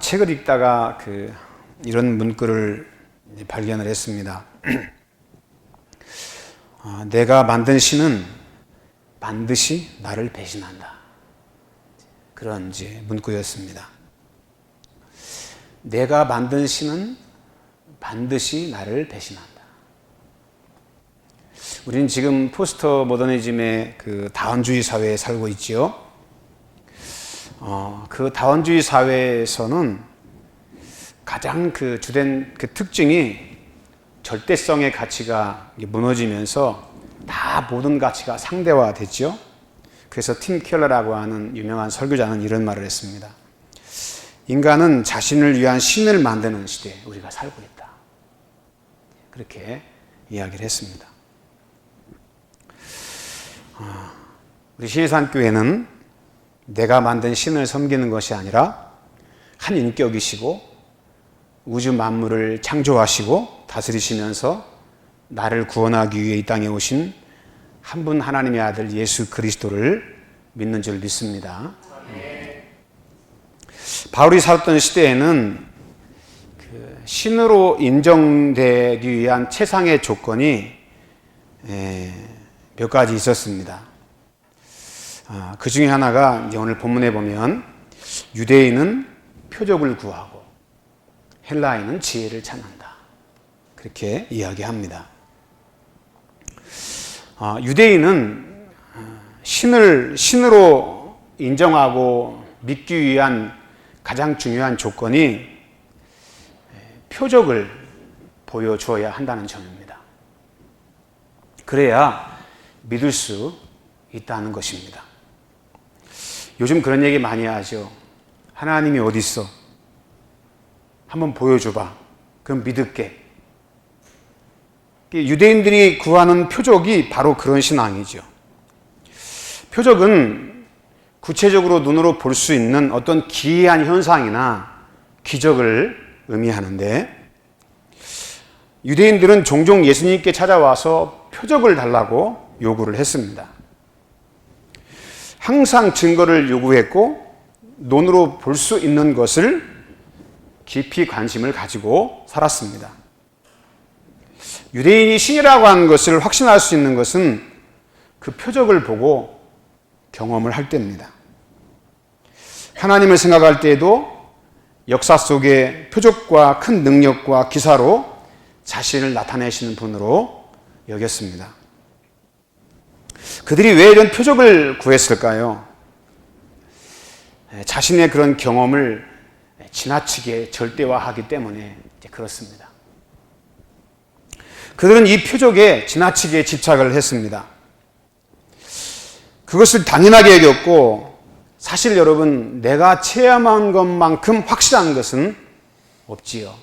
책을 읽다가 이런 문구를 발견을 했습니다. 내가 만든 신은 반드시 나를 배신한다. 그런 문구였습니다. 내가 만든 신은 반드시 나를 배신한다. 우리는 지금 포스트 모더니즘의 다원주의 사회에 살고 있지요. 그 다원주의 사회에서는 가장 주된 특징이 절대성의 가치가 무너지면서 다 모든 가치가 상대화됐죠. 그래서 팀 켈러라고 하는 유명한 설교자는 이런 말을 했습니다. 인간은 자신을 위한 신을 만드는 시대에 우리가 살고 있다. 그렇게 이야기를 했습니다. 우리 신해산교회는 내가 만든 신을 섬기는 것이 아니라 한 인격이시고 우주 만물을 창조하시고 다스리시면서 나를 구원하기 위해 이 땅에 오신 한 분 하나님의 아들 예수 그리스도를 믿는 줄 믿습니다. 바울이 살았던 시대에는 신으로 인정되기 위한 최상의 조건이 몇 가지 있었습니다. 그 중에 하나가 오늘 본문에 보면 유대인은 표적을 구하고 헬라인은 지혜를 찾는다. 그렇게 이야기합니다. 유대인은 신으로 인정하고 믿기 위한 가장 중요한 조건이 표적을 보여주어야 한다는 점입니다. 그래야 믿을 수 있다는 것입니다. 요즘 그런 얘기 많이 하죠. 하나님이 어디 있어? 한번 보여줘봐. 그럼 믿을게. 유대인들이 구하는 표적이 바로 그런 신앙이죠. 표적은 구체적으로 눈으로 볼 수 있는 어떤 기이한 현상이나 기적을 의미하는데, 유대인들은 종종 예수님께 찾아와서 표적을 달라고 요구를 했습니다. 항상 증거를 요구했고 눈으로 볼 수 있는 것을 깊이 관심을 가지고 살았습니다. 유대인이 신이라고 하는 것을 확신할 수 있는 것은 그 표적을 보고 경험을 할 때입니다. 하나님을 생각할 때에도 역사 속에 표적과 큰 능력과 기사로 자신을 나타내시는 분으로 여겼습니다. 그들이 왜 이런 표적을 구했을까요? 자신의 그런 경험을 지나치게 절대화하기 때문에 그렇습니다. 그들은 이 표적에 지나치게 집착을 했습니다. 그것을 당연하게 여겼고, 사실 여러분, 내가 체험한 것만큼 확실한 것은 없지요.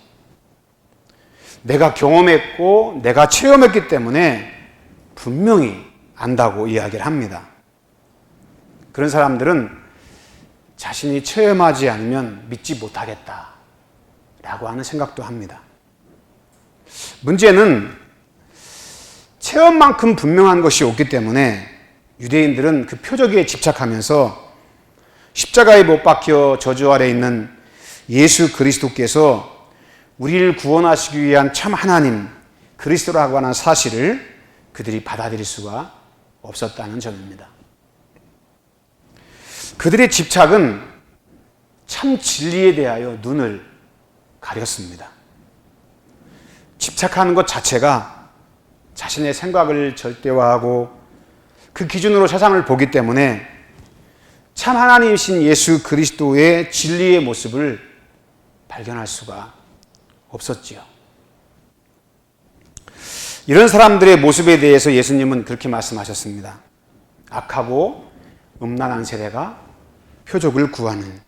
내가 경험했고 내가 체험했기 때문에 분명히 안다고 이야기를 합니다. 그런 사람들은 자신이 체험하지 않으면 믿지 못하겠다 라고 하는 생각도 합니다. 문제는 체험만큼 분명한 것이 없기 때문에 유대인들은 그 표적에 집착하면서 십자가에 못 박혀 저주 아래 있는 예수 그리스도께서 우리를 구원하시기 위한 참 하나님 그리스도라고 하는 사실을 그들이 받아들일 수가 없었다는 점입니다. 그들의 집착은 참 진리에 대하여 눈을 가렸습니다. 집착하는 것 자체가 자신의 생각을 절대화하고 그 기준으로 세상을 보기 때문에 참 하나님이신 예수 그리스도의 진리의 모습을 발견할 수가 없었지요. 이런 사람들의 모습에 대해서 예수님은 그렇게 말씀하셨습니다. 악하고 음란한 세대가 표적을 구하는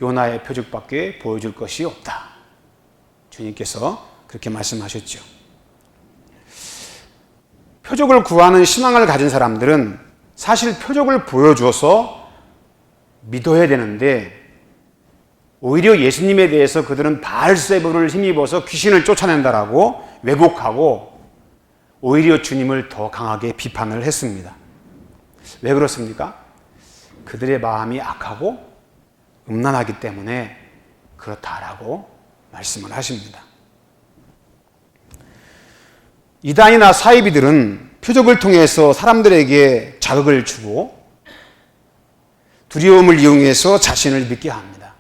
요나의 표적밖에 보여줄 것이 없다. 주님께서 그렇게 말씀하셨죠. 표적을 구하는 신앙을 가진 사람들은 사실 표적을 보여줘서 믿어야 되는데, 오히려 예수님에 대해서 그들은 바알세불을 힘입어서 귀신을 쫓아낸다라고 왜곡하고 오히려 주님을 더 강하게 비판을 했습니다. 왜 그렇습니까? 그들의 마음이 악하고 음란하기 때문에 그렇다라고 말씀을 하십니다. 이단이나 사이비들은 표적을 통해서 사람들에게 자극을 주고 두려움을 이용해서 자신을 믿게 합니다.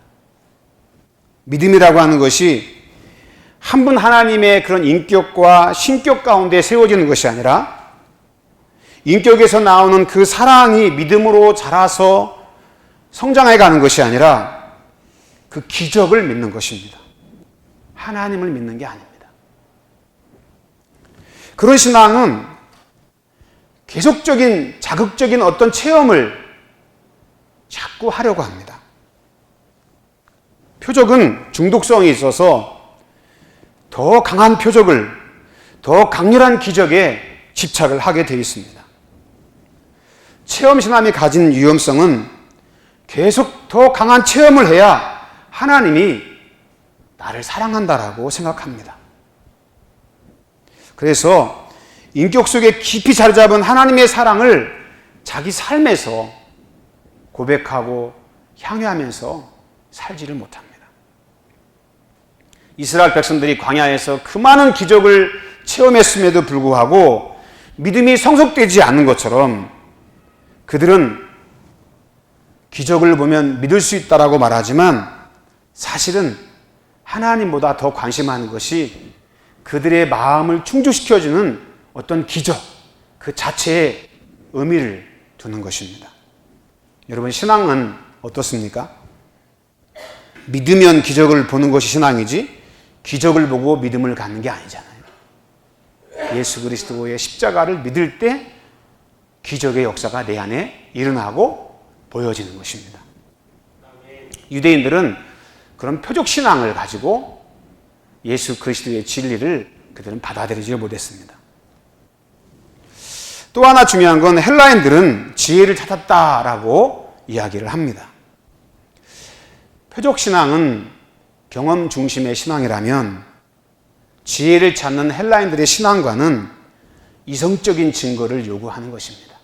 믿음이라고 하는 것이 한 분 하나님의 그런 인격과 신격 가운데 세워지는 것이 아니라 인격에서 나오는 그 사랑이 믿음으로 자라서 성장해 가는 것이 아니라 그 기적을 믿는 것입니다. 하나님을 믿는 게 아닙니다. 그런 신앙은 계속적인 자극적인 어떤 체험을 자꾸 하려고 합니다. 표적은 중독성이 있어서 더 강한 표적을, 더 강렬한 기적에 집착을 하게 되어 있습니다. 체험신앙이 가진 위험성은 계속 더 강한 체험을 해야 하나님이 나를 사랑한다라고 생각합니다. 그래서 인격 속에 깊이 자리 잡은 하나님의 사랑을 자기 삶에서 고백하고 향유하면서 살지를 못합니다. 이스라엘 백성들이 광야에서 그 많은 기적을 체험했음에도 불구하고 믿음이 성숙되지 않는 것처럼 그들은 기적을 보면 믿을 수 있다라고 말하지만 사실은 하나님보다 더 관심하는 것이 그들의 마음을 충족시켜주는 어떤 기적, 그 자체에 의미를 두는 것입니다. 여러분, 신앙은 어떻습니까? 믿으면 기적을 보는 것이 신앙이지 기적을 보고 믿음을 갖는 게 아니잖아요. 예수 그리스도의 십자가를 믿을 때 기적의 역사가 내 안에 일어나고 보여지는 것입니다. 유대인들은 그런 표적 신앙을 가지고 예수 그리스도의 진리를 그들은 받아들이지 못했습니다. 또 하나 중요한 건 헬라인들은 지혜를 찾았다라고 이야기를 합니다. 표적 신앙은 경험 중심의 신앙이라면 지혜를 찾는 헬라인들의 신앙과는 이성적인 증거를 요구하는 것입니다.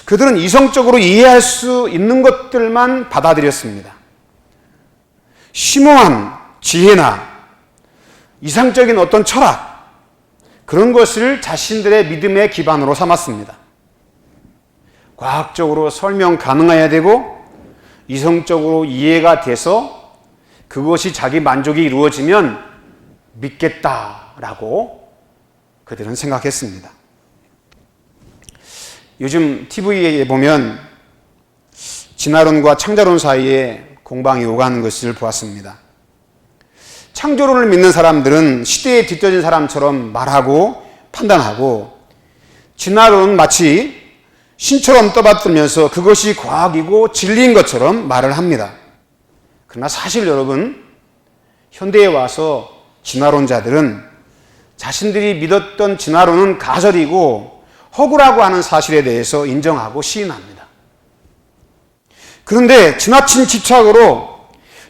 그들은 이성적으로 이해할 수 있는 것들만 받아들였습니다. 심오한 지혜나 이상적인 어떤 철학, 그런 것을 자신들의 믿음의 기반으로 삼았습니다. 과학적으로 설명 가능해야 되고 이성적으로 이해가 돼서 그것이 자기 만족이 이루어지면 믿겠다라고 그들은 생각했습니다. 요즘 TV에 보면 진화론과 창자론 사이에 공방이 오가는 것을 보았습니다. 창조론을 믿는 사람들은 시대에 뒤처진 사람처럼 말하고 판단하고, 진화론은 마치 신처럼 떠받들면서 그것이 과학이고 진리인 것처럼 말을 합니다. 그러나 사실 여러분, 현대에 와서 진화론자들은 자신들이 믿었던 진화론은 가설이고 허구라고 하는 사실에 대해서 인정하고 시인합니다. 그런데 지나친 집착으로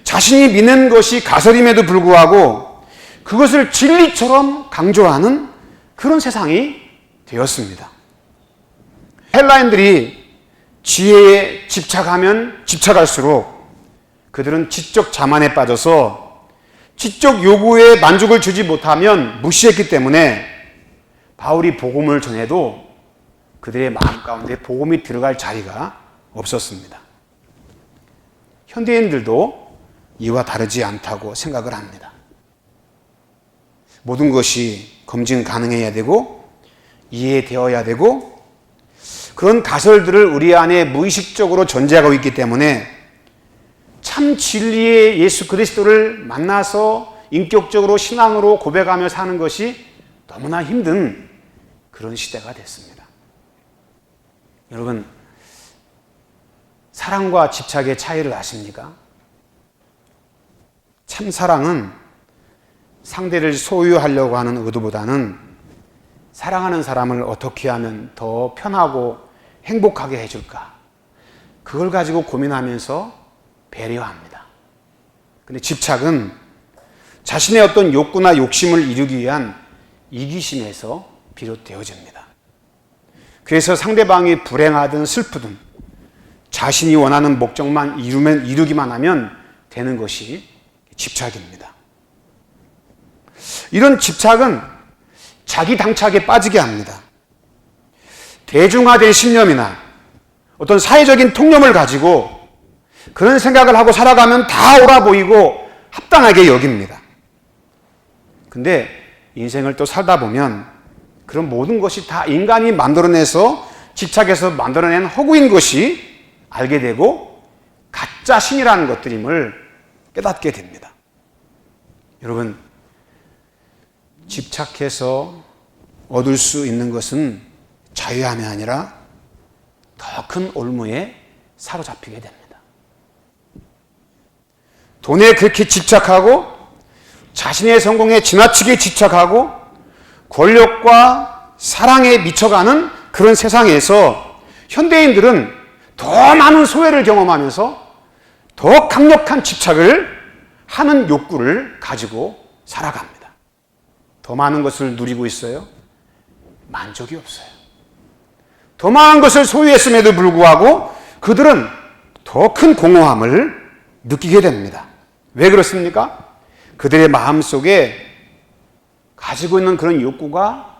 자신이 믿는 것이 가설임에도 불구하고 그것을 진리처럼 강조하는 그런 세상이 되었습니다. 헬라인들이 지혜에 집착하면 집착할수록 그들은 지적 자만에 빠져서 지적 요구에 만족을 주지 못하면 무시했기 때문에 바울이 복음을 전해도 그들의 마음 가운데 복음이 들어갈 자리가 없었습니다. 현대인들도 이와 다르지 않다고 생각을 합니다. 모든 것이 검증 가능해야 되고 이해되어야 되고, 그런 가설들을 우리 안에 무의식적으로 존재하고 있기 때문에 참 진리의 예수 그리스도를 만나서 인격적으로 신앙으로 고백하며 사는 것이 너무나 힘든 그런 시대가 됐습니다. 여러분, 사랑과 집착의 차이를 아십니까? 참 사랑은 상대를 소유하려고 하는 의도보다는 사랑하는 사람을 어떻게 하면 더 편하고 행복하게 해줄까, 그걸 가지고 고민하면서 배려합니다. 근데 집착은 자신의 어떤 욕구나 욕심을 이루기 위한 이기심에서 비롯되어집니다. 그래서 상대방이 불행하든 슬프든 자신이 원하는 목적만 이루기만 하면 되는 것이 집착입니다. 이런 집착은 자기 당착에 빠지게 합니다. 대중화된 신념이나 어떤 사회적인 통념을 가지고 그런 생각을 하고 살아가면 다 옳아 보이고 합당하게 여깁니다. 근데 인생을 또 살다 보면 그런 모든 것이 다 인간이 만들어내서 집착해서 만들어낸 허구인 것이 알게 되고 가짜 신이라는 것들임을 깨닫게 됩니다. 여러분, 집착해서 얻을 수 있는 것은 자유함이 아니라 더 큰 올무에 사로잡히게 됩니다. 돈에 그렇게 집착하고 자신의 성공에 지나치게 집착하고 권력과 사랑에 미쳐가는 그런 세상에서 현대인들은 더 많은 소외를 경험하면서 더 강력한 집착을 하는 욕구를 가지고 살아갑니다. 더 많은 것을 누리고 있어요. 만족이 없어요. 더 많은 것을 소유했음에도 불구하고 그들은 더 큰 공허함을 느끼게 됩니다. 왜 그렇습니까? 그들의 마음속에 가지고 있는 그런 욕구가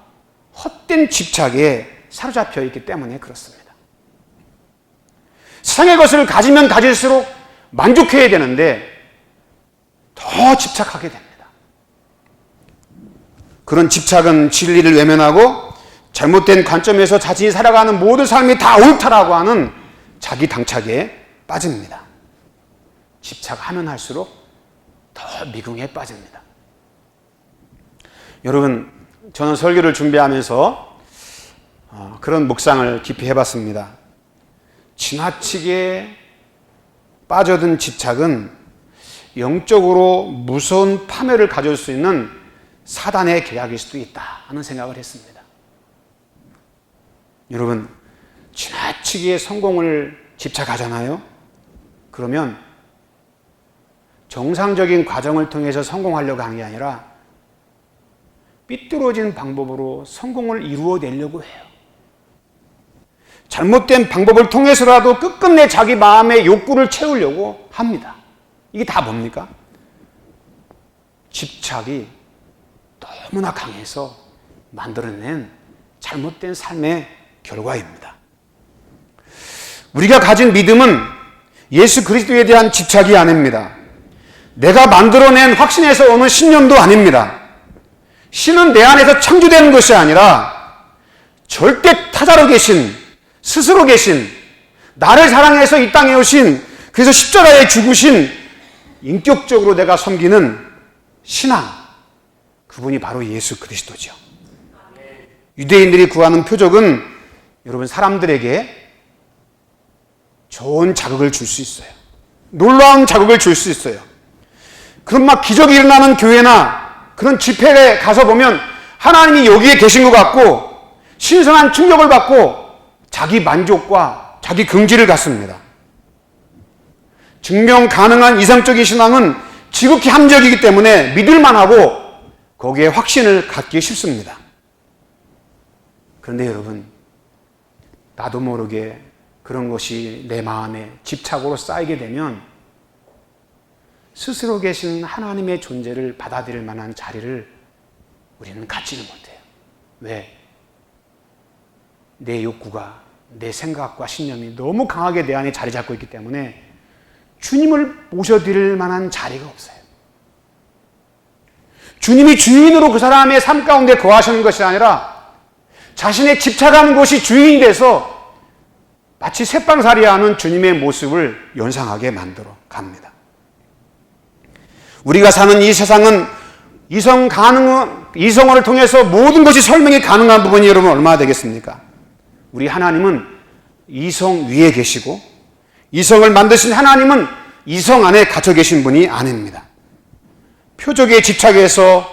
헛된 집착에 사로잡혀 있기 때문에 그렇습니다. 세상의 것을 가지면 가질수록 만족해야 되는데 더 집착하게 됩니다. 그런 집착은 진리를 외면하고 잘못된 관점에서 자신이 살아가는 모든 삶이 다 옳다라고 하는 자기 당착에 빠집니다. 집착하면 할수록 더 미궁에 빠집니다. 여러분, 저는 설교를 준비하면서 그런 묵상을 깊이 해봤습니다. 지나치게 빠져든 집착은 영적으로 무서운 파멸을 가져올 수 있는 사단의 계략일 수도 있다 하는 생각을 했습니다. 여러분, 지나치게 성공을 집착하잖아요. 그러면 정상적인 과정을 통해서 성공하려고 하는 게 아니라 삐뚤어진 방법으로 성공을 이루어내려고 해요. 잘못된 방법을 통해서라도 끝끝내 자기 마음의 욕구를 채우려고 합니다. 이게 다 뭡니까? 집착이 너무나 강해서 만들어낸 잘못된 삶의 결과입니다. 우리가 가진 믿음은 예수 그리스도에 대한 집착이 아닙니다. 내가 만들어낸 확신에서 오는 신념도 아닙니다. 신은 내 안에서 창조되는 것이 아니라 절대 타자로 계신, 스스로 계신, 나를 사랑해서 이 땅에 오신, 그래서 십자가에 죽으신, 인격적으로 내가 섬기는 신앙, 그분이 바로 예수 그리스도죠. 유대인들이 구하는 표적은 여러분 사람들에게 좋은 자극을 줄 수 있어요. 놀라운 자극을 줄 수 있어요. 그럼 막 기적이 일어나는 교회나 그런 집회에 가서 보면 하나님이 여기에 계신 것 같고 신선한 충격을 받고 자기 만족과 자기 긍지를 갖습니다. 증명 가능한 이상적인 신앙은 지극히 함정이기 때문에 믿을만 하고 거기에 확신을 갖기 쉽습니다. 그런데 여러분, 나도 모르게 그런 것이 내 마음에 집착으로 쌓이게 되면 스스로 계신 하나님의 존재를 받아들일 만한 자리를 우리는 갖지는 못해요. 왜? 내 욕구가, 내 생각과 신념이 너무 강하게 내 안에 자리 잡고 있기 때문에 주님을 모셔드릴 만한 자리가 없어요. 주님이 주인으로 그 사람의 삶 가운데 거하시는 것이 아니라 자신의 집착하는 것이 주인이 돼서 마치 새빵살이하는 주님의 모습을 연상하게 만들어 갑니다. 우리가 사는 이 세상은 이성을 통해서 모든 것이 설명이 가능한 부분이 여러분 얼마나 되겠습니까? 우리 하나님은 이성 위에 계시고 이성을 만드신 하나님은 이성 안에 갇혀 계신 분이 아닙니다. 표적에 집착해서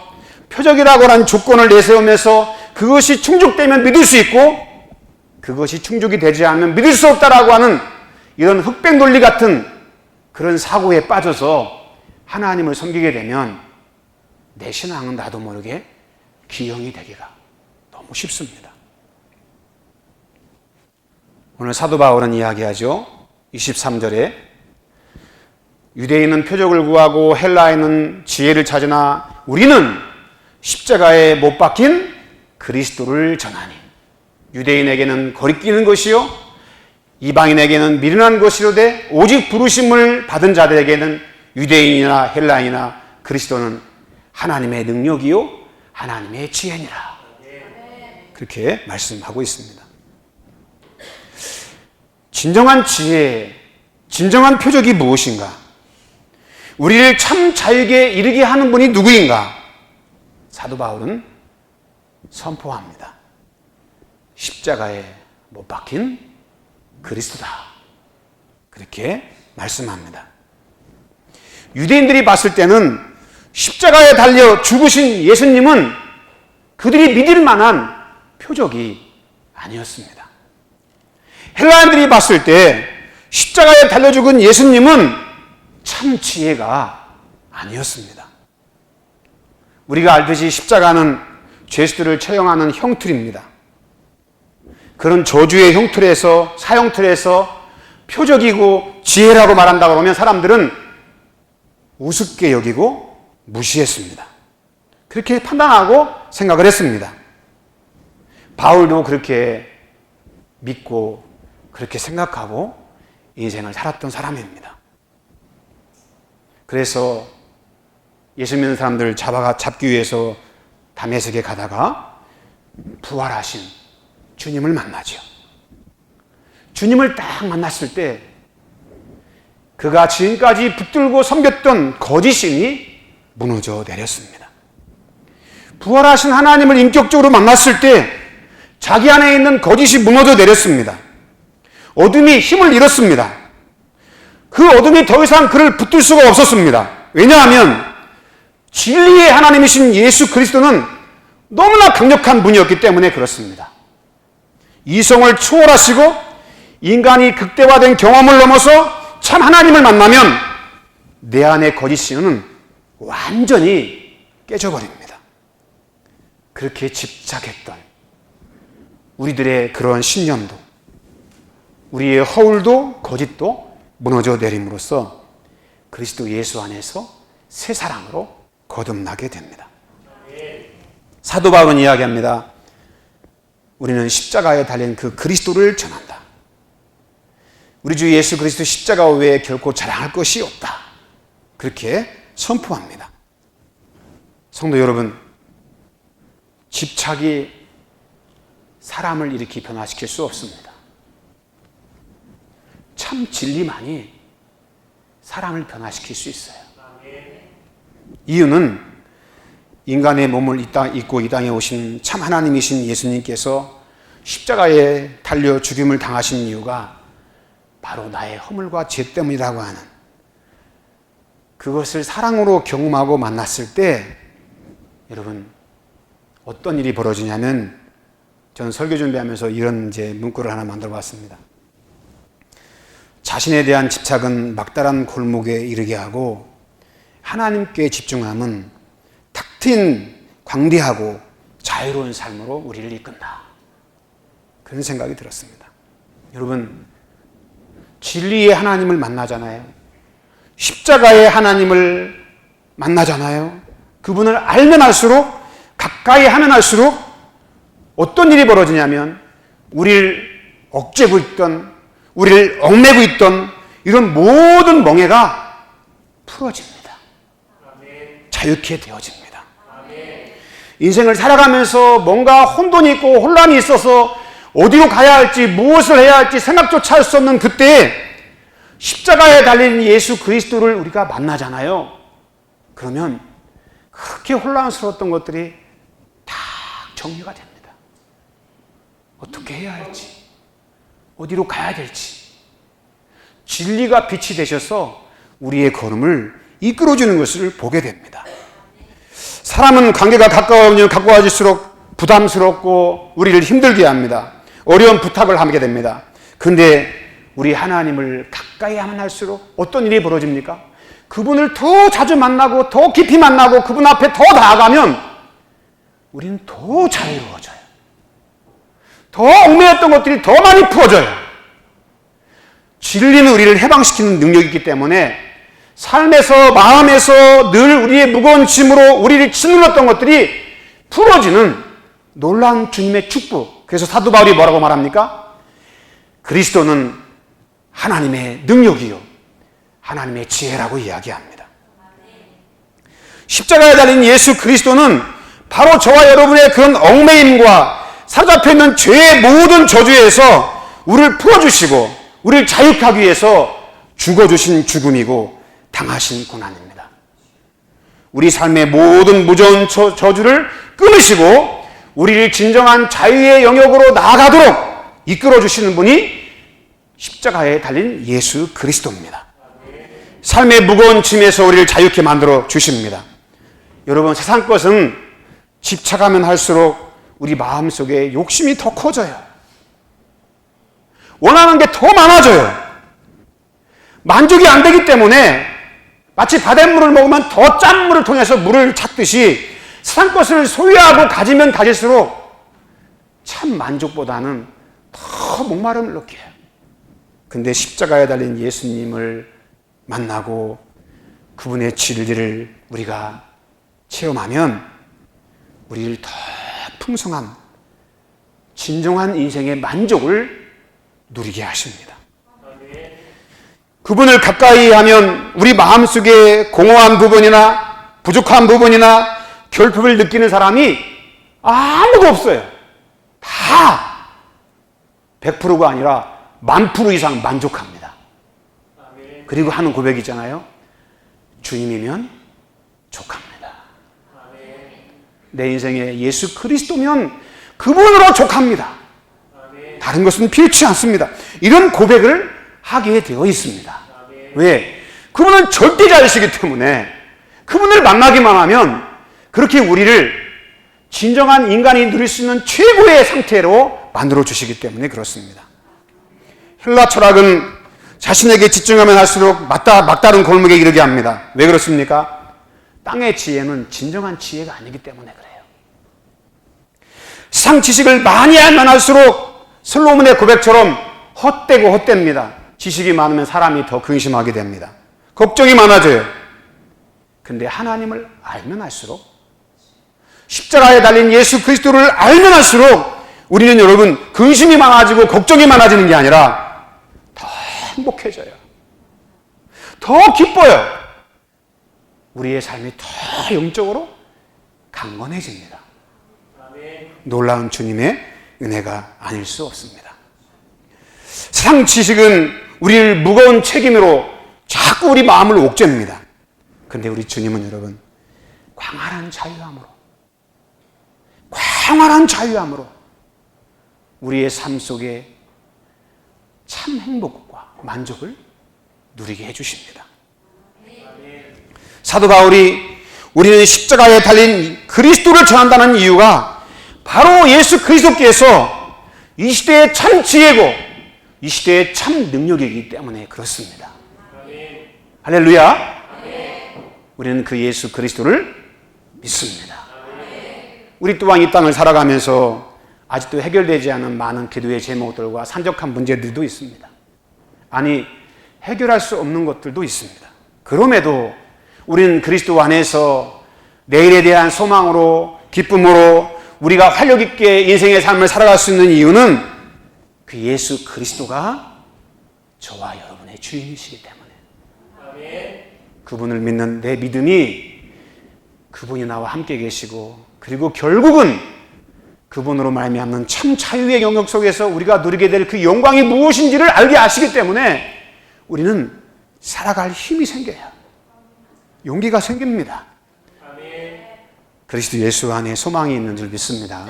표적이라고 하는 조건을 내세우면서 그것이 충족되면 믿을 수 있고 그것이 충족이 되지 않으면 믿을 수 없다라고 하는 이런 흑백 논리 같은 그런 사고에 빠져서 하나님을 섬기게 되면 내 신앙은 나도 모르게 기형이 되기가 너무 쉽습니다. 오늘 사도 바울은 이야기하죠. 23절에 유대인은 표적을 구하고 헬라인은 지혜를 찾으나 우리는 십자가에 못 박힌 그리스도를 전하니 유대인에게는 거리끼는 것이요 이방인에게는 미련한 것이로되 오직 부르심을 받은 자들에게는 유대인이나 헬라인이나 그리스도는 하나님의 능력이요 하나님의 지혜니라. 그렇게 말씀하고 있습니다. 진정한 지혜, 진정한 표적이 무엇인가? 우리를 참 자유에 이르게 하는 분이 누구인가? 사도 바울은 선포합니다. 십자가에 못 박힌 그리스도다. 그렇게 말씀합니다. 유대인들이 봤을 때는 십자가에 달려 죽으신 예수님은 그들이 믿을 만한 표적이 아니었습니다. 헬라인들이 봤을 때 십자가에 달려 죽은 예수님은 참 지혜가 아니었습니다. 우리가 알듯이 십자가는 죄수들을 처형하는 형틀입니다. 그런 저주의 형틀에서, 사형틀에서 표적이고 지혜라고 말한다고 하면 사람들은 우습게 여기고 무시했습니다. 그렇게 판단하고 생각을 했습니다. 바울도 그렇게 믿고 그렇게 생각하고 인생을 살았던 사람입니다. 그래서 예수 믿는 사람들 잡기 위해서 다메섹에 가다가 부활하신 주님을 만나죠. 주님을 딱 만났을 때 그가 지금까지 붙들고 섬겼던 거짓신이 무너져 내렸습니다. 부활하신 하나님을 인격적으로 만났을 때 자기 안에 있는 거짓이 무너져 내렸습니다. 어둠이 힘을 잃었습니다. 그 어둠이 더 이상 그를 붙들 수가 없었습니다. 왜냐하면 진리의 하나님이신 예수 그리스도는 너무나 강력한 분이었기 때문에 그렇습니다. 이성을 초월하시고 인간이 극대화된 경험을 넘어서 참 하나님을 만나면 내 안의 거짓신은 완전히 깨져버립니다. 그렇게 집착했던 우리들의 그러한 신념도, 우리의 허울도 거짓도 무너져 내림으로써 그리스도 예수 안에서 새 사랑으로 거듭나게 됩니다. 사도 바울은 이야기합니다. 우리는 십자가에 달린 그 그리스도를 전한다. 우리 주 예수 그리스도 십자가 외에 결코 자랑할 것이 없다. 그렇게 선포합니다. 성도 여러분, 집착이 사람을 이렇게 변화시킬 수 없습니다. 참 진리만이 사람을 변화시킬 수 있어요. 이유는 인간의 몸을 입고 이 땅에 오신 참 하나님이신 예수님께서 십자가에 달려 죽임을 당하신 이유가 바로 나의 허물과 죄 때문이라고 하는 그것을 사랑으로 경험하고 만났을 때 여러분 어떤 일이 벌어지냐면 저는 설교 준비하면서 이런 문구를 하나 만들어 봤습니다. 자신에 대한 집착은 막다른 골목에 이르게 하고 하나님께 집중함은 탁 트인 광대하고 자유로운 삶으로 우리를 이끈다. 그런 생각이 들었습니다. 여러분, 진리의 하나님을 만나잖아요. 십자가의 하나님을 만나잖아요. 그분을 알면 알수록, 가까이 하면 할수록 어떤 일이 벌어지냐면 우리를 억제고 있던, 우리를 얽매고 있던 이런 모든 멍에가 풀어집니다. 자유케 되어집니다. 인생을 살아가면서 뭔가 혼돈이 있고 혼란이 있어서 어디로 가야 할지 무엇을 해야 할지 생각조차 할 수 없는 그때에 십자가에 달린 예수 그리스도를 우리가 만나잖아요. 그러면 그렇게 혼란스러웠던 것들이 다 정리가 됩니다. 어떻게 해야 할지, 어디로 가야 될지. 진리가 빛이 되셔서 우리의 걸음을 이끌어주는 것을 보게 됩니다. 사람은 관계가 가까워질수록 부담스럽고 우리를 힘들게 합니다. 어려운 부탁을 하게 됩니다. 그런데 우리 하나님을 가까이 하면 할수록 어떤 일이 벌어집니까? 그분을 더 자주 만나고 더 깊이 만나고 그분 앞에 더 나아가면 우리는 더 자유로워져요. 더 얽매였던 것들이 더 많이 풀어져요. 진리는 우리를 해방시키는 능력이 있기 때문에 삶에서, 마음에서 늘 우리의 무거운 짐으로 우리를 짓눌렀던 것들이 풀어지는 놀라운 주님의 축복. 그래서 사도 바울이 뭐라고 말합니까? 그리스도는 하나님의 능력이요 하나님의 지혜라고 이야기합니다. 십자가에 달린 예수 그리스도는 바로 저와 여러분의 그런 얽매임과 사로잡혀 있는 죄의 모든 저주에서 우리를 풀어주시고 우리를 자유케 하기 위해서 죽어주신 죽음이고 당하신 고난입니다. 우리 삶의 모든 무서운 저주를 끊으시고 우리를 진정한 자유의 영역으로 나아가도록 이끌어주시는 분이 십자가에 달린 예수 그리스도입니다. 삶의 무거운 짐에서 우리를 자유케 만들어 주십니다. 여러분, 세상 것은 집착하면 할수록 우리 마음속에 욕심이 더 커져요. 원하는 게 더 많아져요. 만족이 안 되기 때문에 마치 바닷물을 먹으면 더 짠 물을 통해서 물을 찾듯이 세상 것을 소유하고 가지면 가질수록 참 만족보다는 더 목마름을 느껴요. 근데 십자가에 달린 예수님을 만나고 그분의 진리를 우리가 체험하면 우리를 더 풍성한 진정한 인생의 만족을 누리게 하십니다. 그분을 가까이 하면 우리 마음속에 공허한 부분이나 부족한 부분이나 결핍을 느끼는 사람이 아무도 없어요. 다 100%가 아니라 1000% 이상 만족합니다. 그리고 하는 고백이잖아요. 주님이면 족합니다. 내 인생에 예수 그리스도면 그분으로 족합니다. 다른 것은 필요치 않습니다. 이런 고백을 하게 되어 있습니다. 왜? 그분은 절대자이시기 때문에 그분을 만나기만 하면 그렇게 우리를 진정한 인간이 누릴 수 있는 최고의 상태로 만들어 주시기 때문에 그렇습니다. 헬라 철학은 자신에게 집중하면 할수록 막다른 골목에 이르게 합니다. 왜 그렇습니까? 땅의 지혜는 진정한 지혜가 아니기 때문에 그래요. 세상 지식을 많이 알면 할수록 솔로몬의 고백처럼 헛되고 헛됩니다. 지식이 많으면 사람이 더 근심하게 됩니다. 걱정이 많아져요. 근데 하나님을 알면 할수록, 십자가에 달린 예수 그리스도를 알면 할수록 우리는 여러분 근심이 많아지고 걱정이 많아지는 게 아니라 더 행복해져요. 더 기뻐요. 우리의 삶이 더 영적으로 강건해집니다. 놀라운 주님의 은혜가 아닐 수 없습니다. 세상 지식은 우리를 무거운 책임으로 자꾸 우리 마음을 옥죄입니다. 그런데 우리 주님은 여러분 광활한 자유함으로 우리의 삶 속에 참 행복과 만족을 누리게 해주십니다. 사도 바울이 우리는 십자가에 달린 그리스도를 전한다는 이유가 바로 예수 그리스도께서 이 시대의 참 지혜고 이 시대의 참 능력이기 때문에 그렇습니다. 할렐루야. 우리는 그 예수 그리스도를 믿습니다. 우리 또한 이 땅을 살아가면서 아직도 해결되지 않은 많은 기도의 제목들과 산적한 문제들도 있습니다. 아니, 해결할 수 없는 것들도 있습니다. 그럼에도 우리는 그리스도 안에서 내일에 대한 소망으로, 기쁨으로 우리가 활력 있게 인생의 삶을 살아갈 수 있는 이유는 그 예수 그리스도가 저와 여러분의 주인이시기 때문에, 그분을 믿는 내 믿음이 그분이 나와 함께 계시고, 그리고 결국은 그분으로 말미암는 참 자유의 영역 속에서 우리가 누리게 될 그 영광이 무엇인지를 알게 하시기 때문에 우리는 살아갈 힘이 생겨요. 용기가 생깁니다. 그리스도 예수 안에 소망이 있는 줄 믿습니다.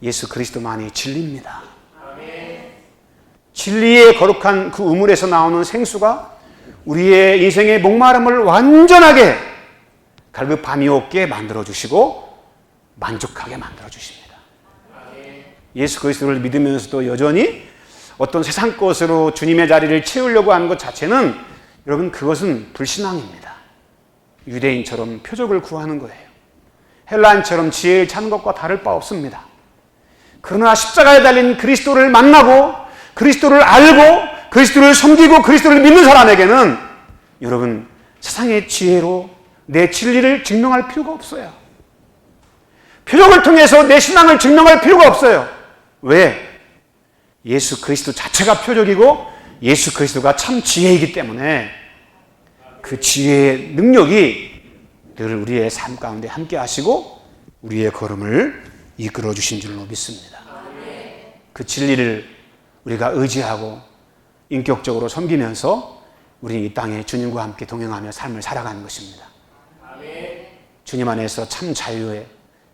예수 그리스도만이 진리입니다. 진리의 거룩한 그 우물에서 나오는 생수가 우리의 인생의 목마름을 완전하게 갈급 밤이 없게 만들어주시고 만족하게 만들어주십니다. 예수 그리스도를 믿으면서도 여전히 어떤 세상 것으로 주님의 자리를 채우려고 하는 것 자체는 여러분 그것은 불신앙입니다. 유대인처럼 표적을 구하는 거예요. 헬라인처럼 지혜를 찾는 것과 다를 바 없습니다. 그러나 십자가에 달린 그리스도를 만나고 그리스도를 알고 그리스도를 섬기고 그리스도를 믿는 사람에게는 여러분 세상의 지혜로 내 진리를 증명할 필요가 없어요. 표적을 통해서 내 신앙을 증명할 필요가 없어요. 왜? 예수 그리스도 자체가 표적이고 예수 그리스도가 참 지혜이기 때문에 그 지혜의 능력이 늘 우리의 삶 가운데 함께 하시고 우리의 걸음을 이끌어 주신 줄로 믿습니다. 그 진리를 우리가 의지하고 인격적으로 섬기면서 우리 이 땅에 주님과 함께 동행하며 삶을 살아가는 것입니다. 주님 안에서 참 자유의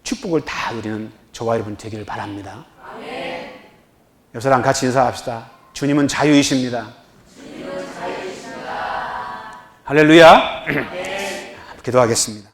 축복을 다 누리는 저와 여러분 되기를 바랍니다. 옆 사람 같이 인사합시다. 주님은 자유이십니다. 할렐루야. 기도하겠습니다.